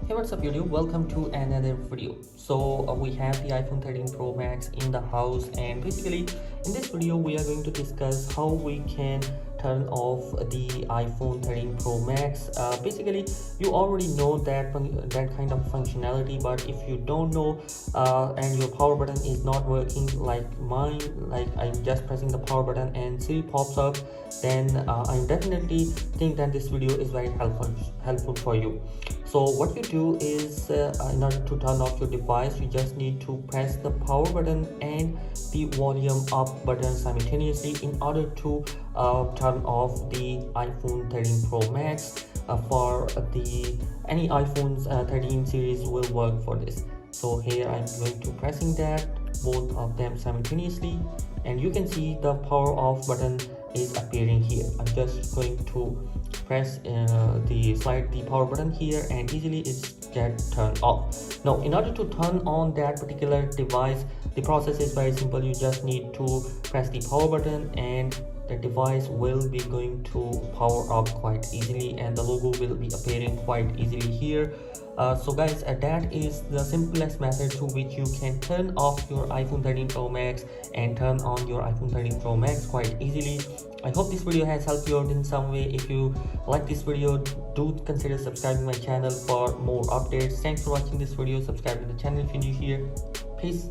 Hey, what's up YouTube, welcome to another video. So we have the iPhone 13 Pro Max in the house, and basically in this video we are going to discuss how we can turn off the iPhone 13 Pro Max. Basically you already know that kind of functionality, but if you don't know and your power button is not working like mine, like I'm just pressing the power button and Siri pops up, then I definitely think that this video is very helpful for you. So what you do is in order to turn off your device, you just need to press the power button and the volume up button simultaneously in order to turn off the iPhone 13 Pro Max. For the any iPhones 13 series will work for this. So here I'm going to pressing that both of them simultaneously, and you can see the power off button is appearing here. I'm just going to press the power button here, and easily it's get turned off. Now in order to turn on that particular device, the process is very simple. You just need to press the power button and the device will be going to power up quite easily, and the logo will be appearing quite easily here. So guys, that is the simplest method to which you can turn off your iPhone 13 Pro Max and turn on your iPhone 13 Pro Max quite easily. I hope this video has helped you out in some way. If you like this video, do consider subscribing my channel for more updates. Thanks for watching this video. Subscribe to the channel if you're new here. Peace.